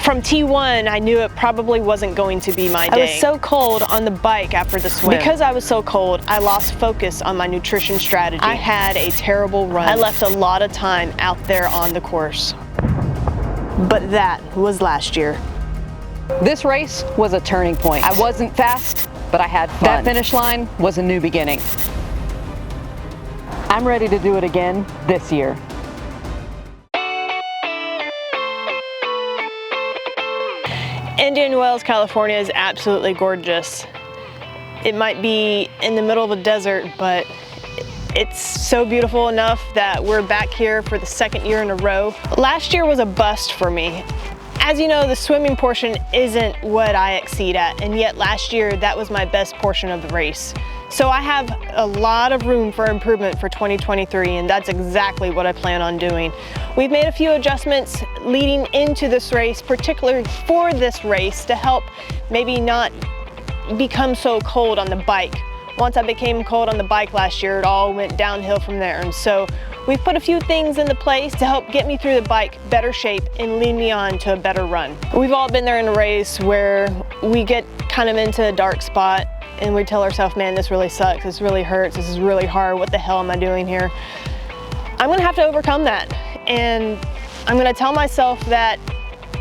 From T1, I knew it probably wasn't going to be my day. I was so cold on the bike after the swim. Because I was so cold, I lost focus on my nutrition strategy. I had a terrible run. I left a lot of time out there on the course. But that was last year. This race was a turning point. I wasn't fast, but I had fun. That finish line was a new beginning. I'm ready to do it again this year. Indian Wells, California is absolutely gorgeous. It might be in the middle of a desert, but it's so beautiful enough that we're back here for the second year in a row. Last year was a bust for me. As you know, the swimming portion isn't what I exceed at, and yet last year that was my best portion of the race. So I have a lot of room for improvement for 2023, and that's exactly what I plan on doing. We've made a few adjustments leading into this race, particularly for this race, to help maybe not become so cold on the bike. Once I became cold on the bike last year, it all went downhill from there. And so we've put a few things into place to help get me through the bike better shape and lead me on to a better run. We've all been there in a race where we get kind of into a dark spot and we tell ourselves, man, this really sucks, this really hurts, this is really hard, what the hell am I doing here? I'm gonna have to overcome that. And I'm gonna tell myself that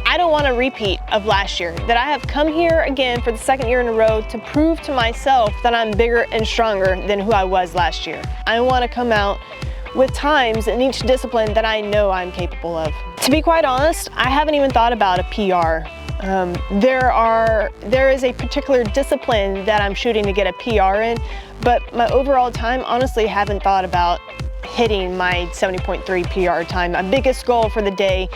I don't want a repeat of last year, that I have come here again for the second year in a row to prove to myself that I'm bigger and stronger than who I was last year. I wanna come out with times in each discipline that I know I'm capable of. To be quite honest, I haven't even thought about a PR. There is a particular discipline that I'm shooting to get a PR in, but my overall time, honestly, haven't thought about hitting my 70.3 PR time. My biggest goal for the day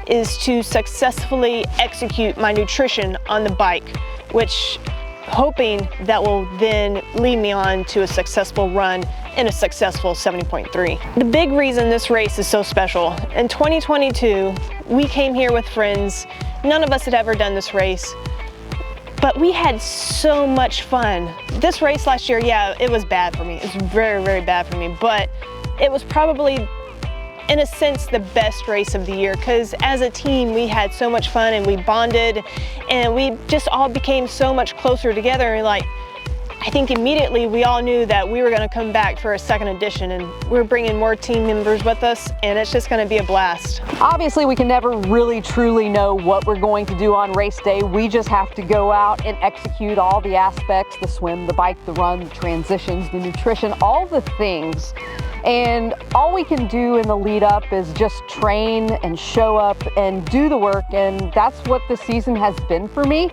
is to successfully execute my nutrition on the bike, which hoping that will then lead me on to a successful run in a successful 70.3. The big reason this race is so special, in 2022, we came here with friends. None of us had ever done this race, but we had so much fun. This race last year, yeah, it was bad for me. It was very, very bad for me, but it was probably, in a sense, the best race of the year, because as a team, we had so much fun and we bonded and we just all became so much closer together. And like, I think immediately we all knew that we were going to come back for a second edition, and we're bringing more team members with us, and it's just going to be a blast. Obviously, we can never really truly know what we're going to do on race day. We just have to go out and execute all the aspects, the swim, the bike, the run, the transitions, the nutrition, all the things. And all we can do in the lead up is just train and show up and do the work, and that's what the season has been for me.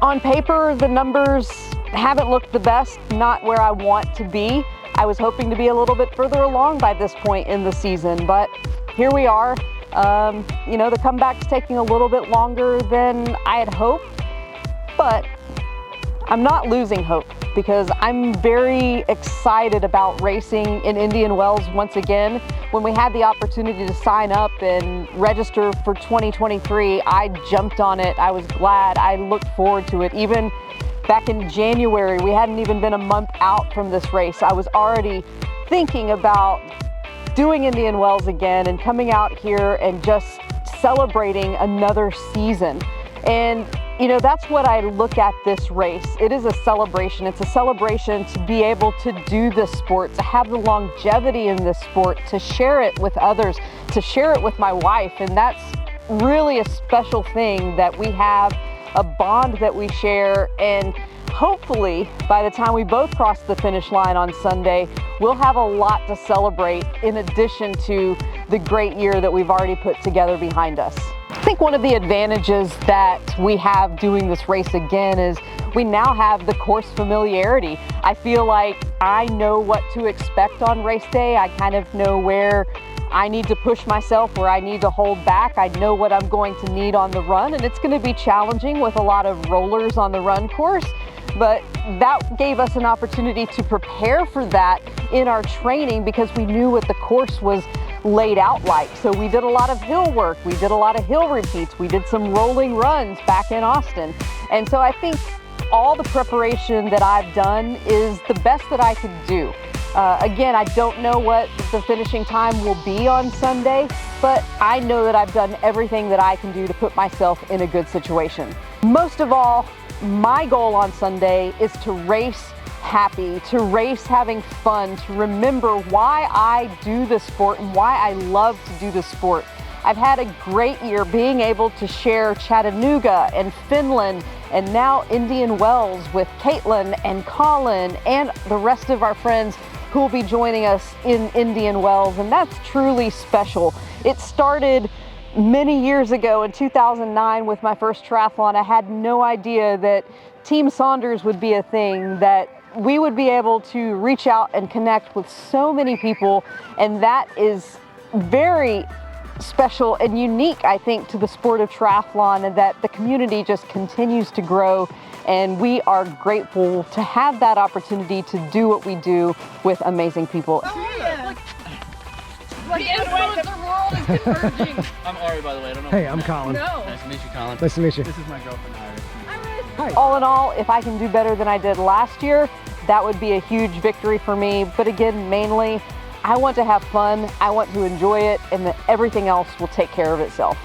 On paper, the numbers haven't looked the best, not where I want to be. I was hoping to be a little bit further along by this point in the season, but here we are. You know, the comeback's taking a little bit longer than I had hoped, but I'm not losing hope because I'm very excited about racing in Indian Wells once again. When we had the opportunity to sign up and register for 2023, I jumped on it. I was glad. I looked forward to it. Even back in January, we hadn't even been a month out from this race. I was already thinking about doing Indian Wells again and coming out here and just celebrating another season. And you know, that's what I look at this race. It is a celebration. It's a celebration to be able to do this sport, to have the longevity in this sport, to share it with others, to share it with my wife. And that's really a special thing, that we have a bond that we share. And hopefully by the time we both cross the finish line on Sunday, we'll have a lot to celebrate in addition to the great year that we've already put together behind us. I think one of the advantages that we have doing this race again is we now have the course familiarity. I feel like I know what to expect on race day. I kind of know where I need to push myself, where I need to hold back. I know what I'm going to need on the run, and it's going to be challenging with a lot of rollers on the run course. But that gave us an opportunity to prepare for that in our training because we knew what the course was laid out like. So we did a lot of hill work, we did a lot of hill repeats, we did some rolling runs back in Austin. And so I think all the preparation that I've done is the best that I could do. Again, I don't know what the finishing time will be on Sunday, but I know that I've done everything that I can do to put myself in a good situation. Most of all, my goal on Sunday is to race happy, to race having fun, to remember why I do the sport and why I love to do the sport. I've had a great year being able to share Chattanooga and Finland and now Indian Wells with Caitlin and Colin and the rest of our friends who will be joining us in Indian Wells, and that's truly special. It started many years ago in 2009 with my first triathlon. I had no idea that Team Saunders would be a thing, that we would be able to reach out and connect with so many people, and that is very special and unique, I think, to the sport of triathlon, and that the community just continues to grow, and we are grateful to have that opportunity to do what we do with amazing people. Oh, yeah. The influencer world is converging. I'm Ari, by the way. I don't know. Hey, I'm Colin. No. Nice to meet you, Colin. Nice to meet you. This is my girlfriend, Iris. Hi. All in all, if I can do better than I did last year, that would be a huge victory for me. But again, mainly, I want to have fun, I want to enjoy it, and that everything else will take care of itself.